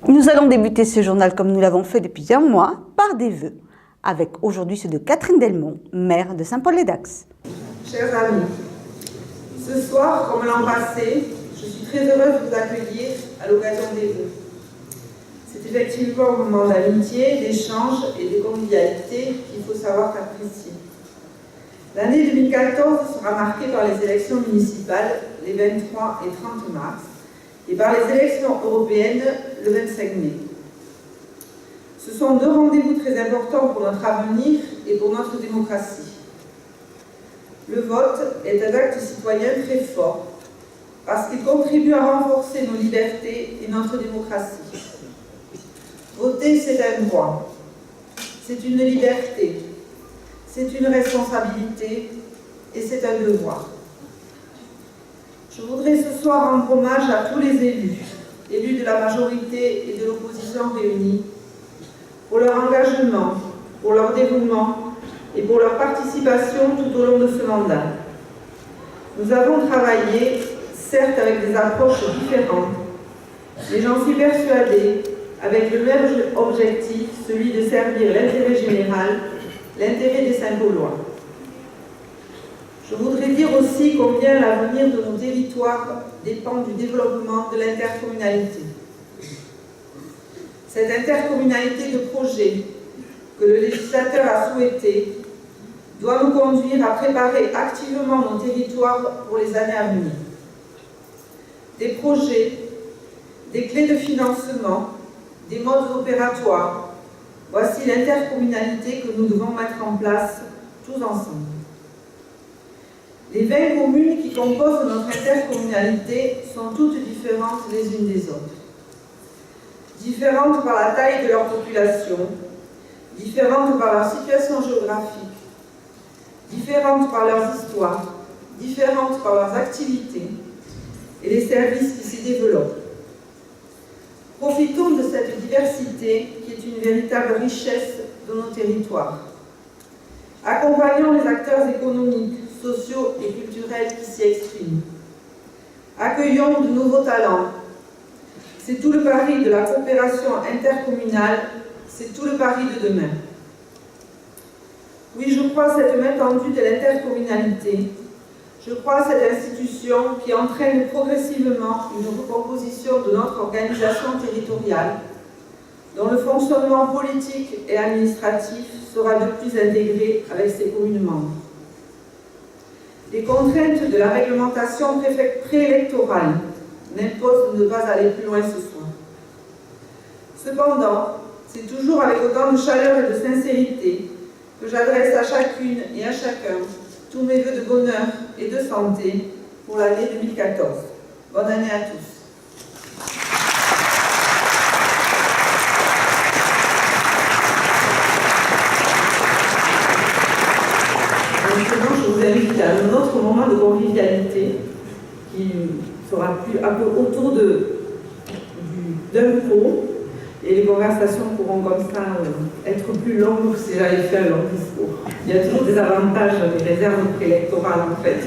Nous allons débuter ce journal comme nous l'avons fait depuis un mois, par des vœux, avec aujourd'hui ceux de Catherine Delmont, maire de Saint-Paul-les-Dax. Chers amis, ce soir, comme l'an passé, je suis très heureuse de vous accueillir à l'occasion des vœux. C'est effectivement un moment d'amitié, d'échange et de convivialité qu'il faut savoir apprécier. L'année 2014 sera marquée par les élections municipales les 23 et 30 mars et par les élections européennes le 25 mai. Ce sont deux rendez-vous très importants pour notre avenir et pour notre démocratie. Le vote est un acte citoyen très fort parce qu'il contribue à renforcer nos libertés et notre démocratie. Voter, c'est un droit, c'est une liberté, c'est une responsabilité et c'est un devoir. Je voudrais ce soir rendre hommage à tous les élus de la majorité et de l'opposition réunis, pour leur engagement, pour leur dévouement et pour leur participation tout au long de ce mandat. Nous avons travaillé, certes avec des approches différentes, mais j'en suis persuadée, avec le même objectif, celui de servir l'intérêt général, l'intérêt des Saint-Paulois. Je voudrais dire aussi combien l'avenir de nos territoires dépend du développement de l'intercommunalité. Cette intercommunalité de projets que le législateur a souhaité doit nous conduire à préparer activement nos territoires pour les années à venir. Des projets, des clés de financement, des modes opératoires, voici l'intercommunalité que nous devons mettre en place tous ensemble. Les 20 communes qui composent notre intercommunalité sont toutes différentes les unes des autres. Différentes par la taille de leur population, différentes par leur situation géographique, différentes par leurs histoires, différentes par leurs activités et les services qui s'y développent. Profitons de cette diversité qui est une véritable richesse de nos territoires. Accompagnons les acteurs économiques, sociaux et culturels qui s'y expriment. Accueillons de nouveaux talents. C'est tout le pari de la coopération intercommunale, c'est tout le pari de demain. Oui, je crois à cette main tendue de l'intercommunalité. Je crois à cette institution qui entraîne progressivement une recomposition de notre organisation territoriale, dont le fonctionnement politique et administratif sera de plus intégré avec ses communes membres. Les contraintes de la réglementation préélectorale m'imposent de ne pas aller plus loin ce soir. Cependant, c'est toujours avec autant de chaleur et de sincérité que j'adresse à chacune et à chacun tous mes vœux de bonheur et de santé pour l'année 2014. Bonne année à tous. Maintenant, je vous invite à un autre moment de convivialité qui sera un peu autour d'un pot et les conversations pourront comme ça être plus longues que si j'avais fait un long discours. Il y a toujours des avantages, des réserves préélectorales en fait.